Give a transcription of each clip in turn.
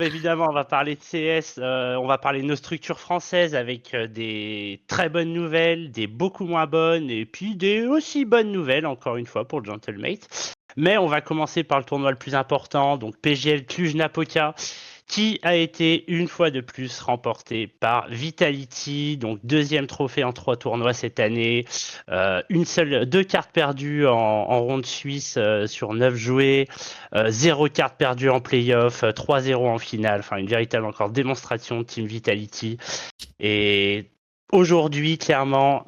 Évidemment, on va parler de CS, on va parler de nos structures françaises avec des très bonnes nouvelles, des beaucoup moins bonnes, et puis des aussi bonnes nouvelles, encore une fois, pour le Gentlemate. Mais on va commencer par le tournoi le plus important, donc PGL Cluj-Napoca, qui a été une fois de plus remporté par Vitality, donc deuxième trophée en 3 tournois cette année, deux cartes perdues en ronde suisse sur 9 jouées, 0 carte perdue en playoff, 3-0 en finale, enfin une véritable encore démonstration de Team Vitality. Et aujourd'hui, clairement,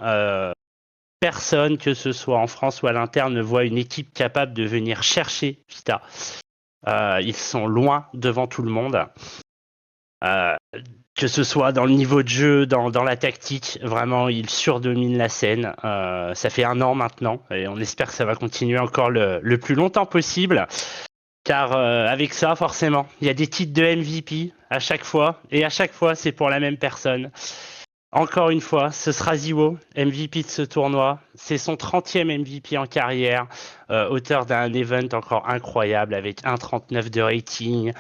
personne, que ce soit en France ou à l'interne, ne voit une équipe capable de venir chercher Vita. Ils sont loin devant tout le monde. Que ce soit dans le niveau de jeu, dans la tactique, vraiment, ils surdominent la scène. Ça fait 1 an maintenant, et on espère que ça va continuer encore le plus longtemps possible. Car avec ça, forcément, il y a des titres de MVP à chaque fois, et à chaque fois, c'est pour la même personne. Encore une fois, ce sera Ziwo, MVP de ce tournoi. C'est son 30e MVP en carrière, auteur d'un event encore incroyable avec 1,39 de rating,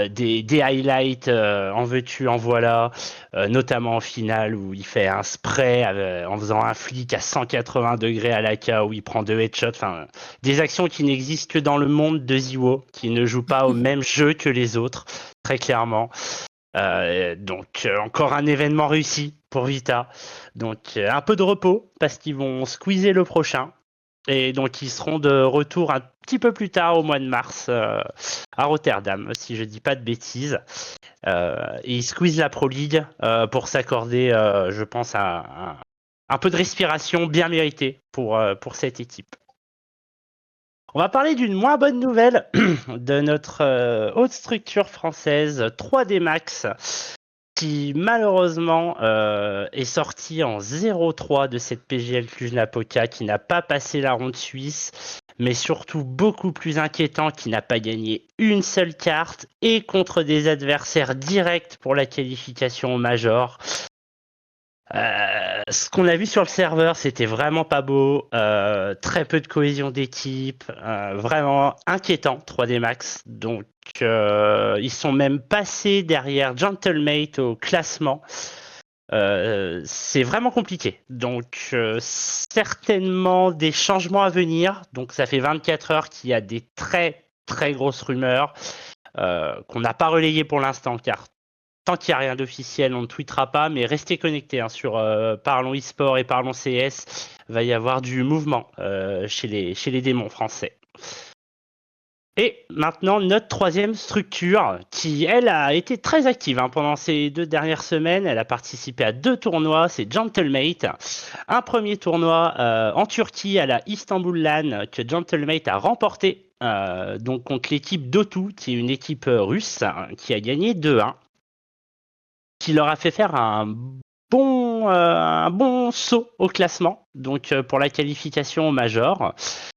des highlights en veux-tu, en voilà, notamment en finale où il fait un spray en faisant un flic à 180 degrés à l'AK où il prend 2 headshots. Enfin, des actions qui n'existent que dans le monde de Ziwo, qui ne joue pas au même jeu que les autres, très clairement. Donc encore un événement réussi pour Vita. Donc un peu de repos parce qu'ils vont squeezer le prochain. Et donc ils seront de retour un petit peu plus tard au mois de mars à Rotterdam, si je dis pas de bêtises. Et ils squeezent la Pro League pour s'accorder, je pense, un peu de respiration bien méritée pour cette équipe. On va parler d'une moins bonne nouvelle de notre haute structure française 3D Max qui malheureusement est sorti en 0-3 de cette PGL Cluj-Napoca, qui n'a pas passé la ronde suisse, mais surtout beaucoup plus inquiétant, qui n'a pas gagné une seule carte et contre des adversaires directs pour la qualification au Major. Ce qu'on a vu sur le serveur, c'était vraiment pas beau. Très peu de cohésion d'équipe, vraiment inquiétant 3D Max. Donc ils sont même passés derrière Gentlemate au classement. C'est vraiment compliqué. Donc certainement des changements à venir. Donc ça fait 24 heures qu'il y a des très très grosses rumeurs qu'on n'a pas relayées pour l'instant, car tant qu'il n'y a rien d'officiel, on ne tweetera pas, mais restez connectés sur Parlons eSport et Parlons CS. Il va y avoir du mouvement chez les démons français. Et maintenant, notre troisième structure, qui, elle, a été très active pendant ces 2 dernières semaines. Elle a participé à 2 tournois, c'est Gentlemate. Un premier tournoi en Turquie à la Istanbul LAN que Gentlemate a remporté donc contre l'équipe d'Otu, qui est une équipe russe, qui a gagné 2-1. Qui leur a fait faire un bon saut au classement, donc pour la qualification au Major.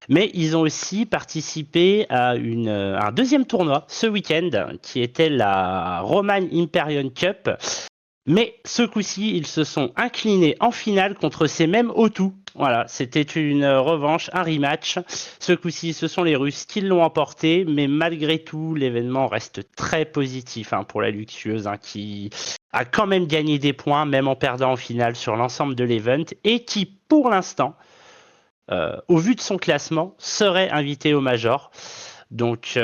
Mais ils ont aussi participé à un deuxième tournoi ce week-end, qui était la Roman Imperium Cup. Mais ce coup-ci, ils se sont inclinés en finale contre ces mêmes O2. Voilà, c'était une revanche, un rematch. Ce coup-ci, ce sont les Russes qui l'ont emporté, mais malgré tout, l'événement reste très positif pour la Luxueuse, qui a quand même gagné des points, même en perdant en finale sur l'ensemble de l'event, et qui, pour l'instant, au vu de son classement, serait invité au Major. Donc,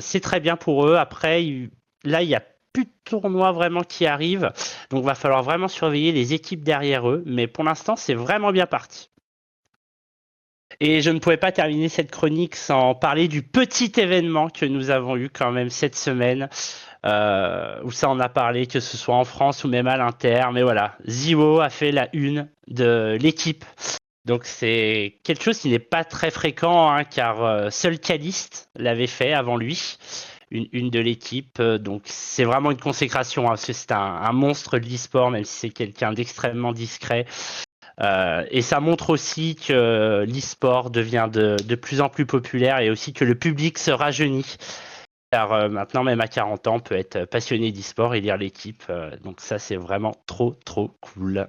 c'est très bien pour eux. Après, là, il y a plus de tournois vraiment qui arrivent. Donc, va falloir vraiment surveiller les équipes derrière eux. Mais pour l'instant, c'est vraiment bien parti. Et je ne pouvais pas terminer cette chronique sans parler du petit événement que nous avons eu quand même cette semaine. Où ça en a parlé, que ce soit en France ou même à l'Inter. Mais voilà, Ziwo a fait la une de l'équipe. Donc c'est quelque chose qui n'est pas très fréquent, car seul Caliste l'avait fait avant lui. Une de l'équipe, donc c'est vraiment une consécration, parce que c'est un monstre de l'e-sport, même si c'est quelqu'un d'extrêmement discret. Et ça montre aussi que l'e-sport devient de plus en plus populaire et aussi que le public se rajeunit. Car maintenant, même à 40 ans, on peut être passionné d'e-sport et lire l'équipe. Donc ça, c'est vraiment trop, trop cool.